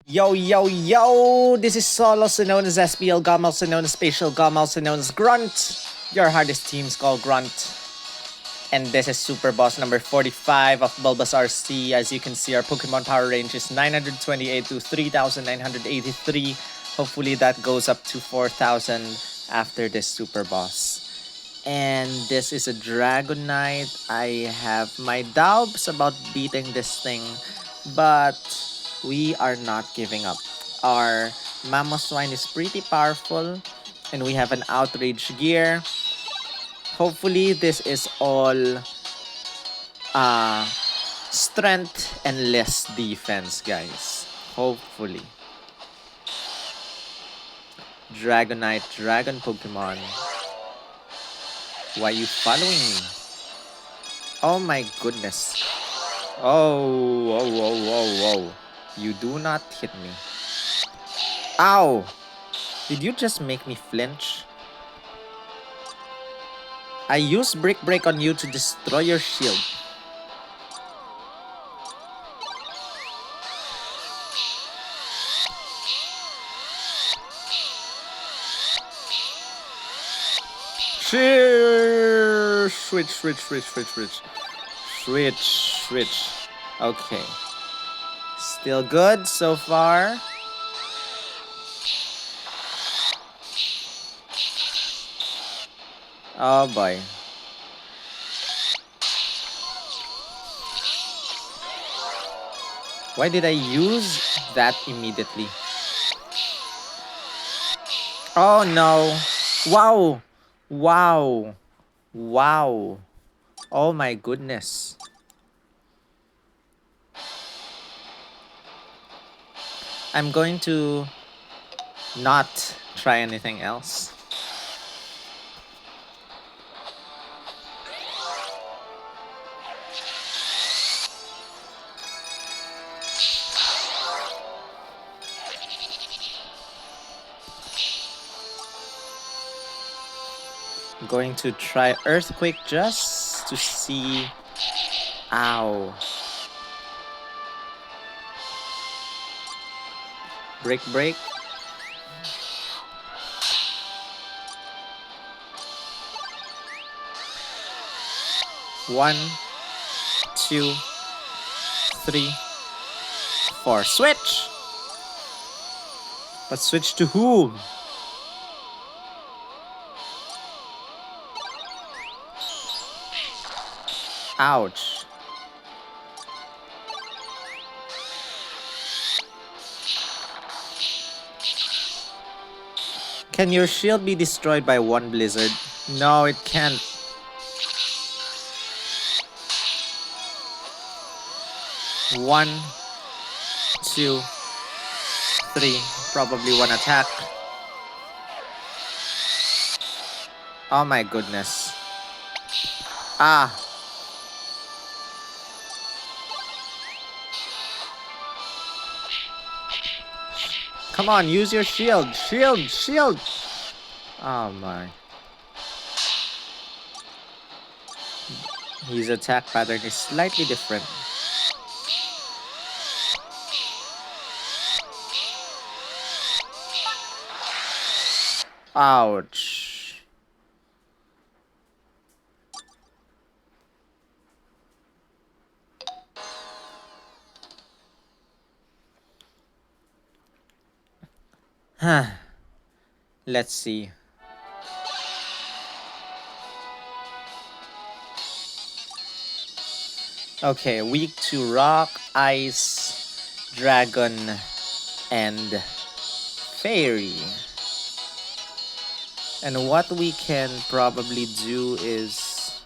Yo, yo, yo! This is Sol, also known as SPL Gum, also known as Spatial Gum, also known as Grunt. Your hardest team's called Grunt. And this is Super Boss number 45 of Bulbasaur C. As you can see, our Pokemon power range is 928 to 3,983. Hopefully that goes up to 4,000 after this Super Boss. And this is a Dragonite. I have my doubts about beating this thing, but we are not giving up. Our Mamoswine is pretty powerful, and we have an Outrage gear. Hopefully, this is all strength and less defense, guys. Hopefully. Dragonite, Dragon Pokemon. Why are you following me? Oh my goodness. Oh, whoa, whoa, whoa, whoa. You do not hit me. Ow! Did you just make me flinch? I used Brick Break on you to destroy your shield. Switch. Okay. Still good so far. Oh boy. Why did I use that immediately? Oh no. Wow. Wow. Wow. Oh my goodness. I'm going to not try anything else. I'm going to try Earthquake just to see. Ow. Break. One, two, three, four. Switch! But switch to whom? Ouch. Can your shield be destroyed by one blizzard? No, it can't. One, two, three. Probably one attack. Oh my goodness. Ah. Come on, use your shield. Shield. Oh my. His attack pattern is slightly different. Ouch. Huh. Let's see. Okay, weak to rock, ice, dragon, and fairy. And what we can probably do is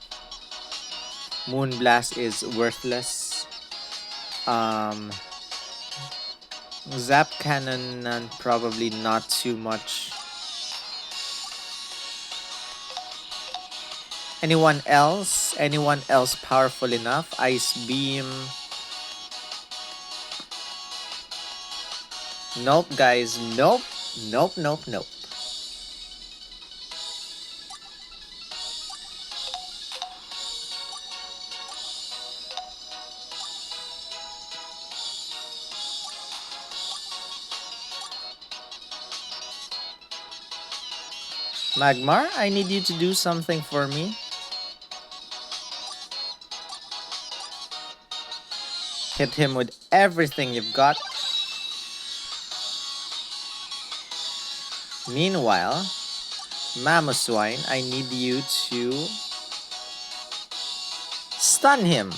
Moonblast is worthless. Zap Cannon probably not too much. Anyone else? Anyone else powerful enough? Ice Beam. Nope, guys. Nope. Magmar, I need you to do something for me. Hit him with everything you've got. Meanwhile, Mamoswine, I need you to stun him.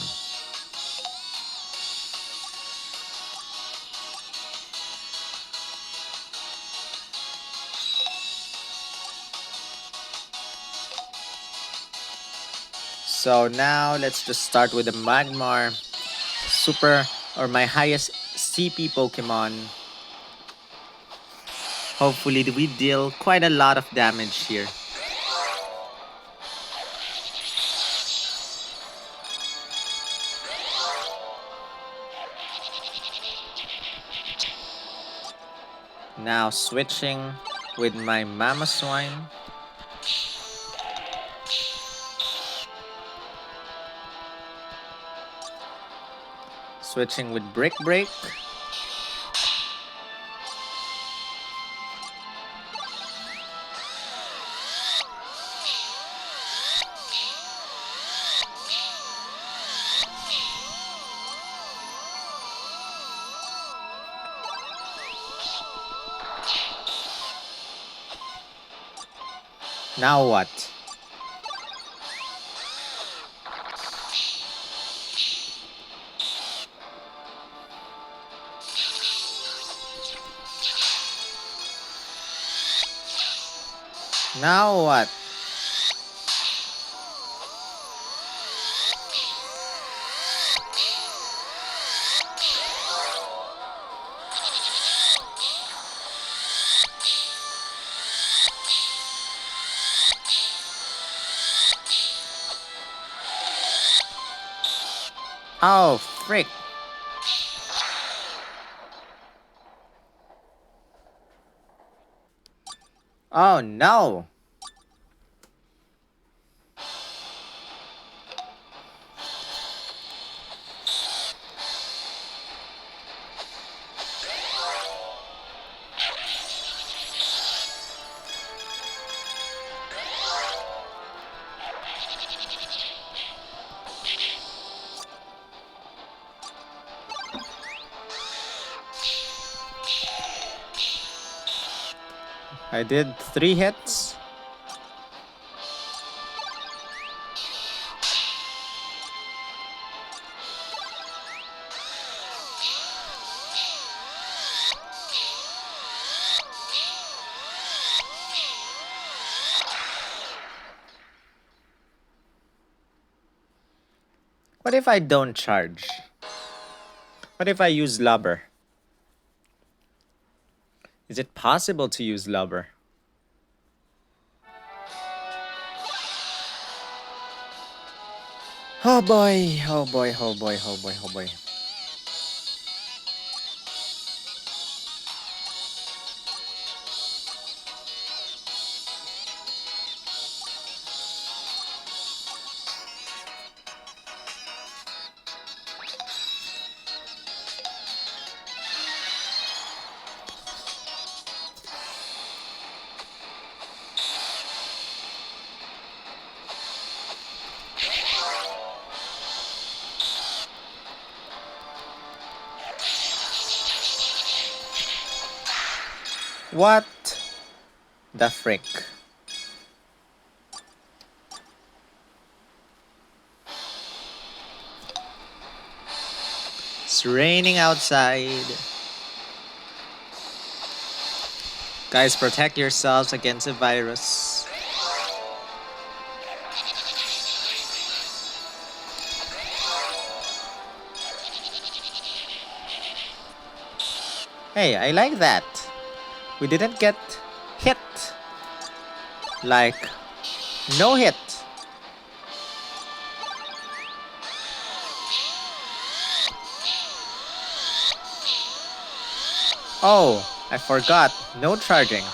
So now let's just start with the Magmar super or my highest CP Pokemon. Hopefully we deal quite a lot of damage here. Now switching with my Mamoswine. Switching with Brick Break. Now what? Now what? Oh, frick. Oh no. I did 3 hits. What if I don't charge? What if I use Lubber? Is it possible to use Lubber? Oh boy, oh boy, oh boy, oh boy, oh boy. What the frick? It's raining outside. Guys, protect yourselves against a virus. Hey, I like that. We didn't get hit. Like, no hit. Oh, I forgot. No charging.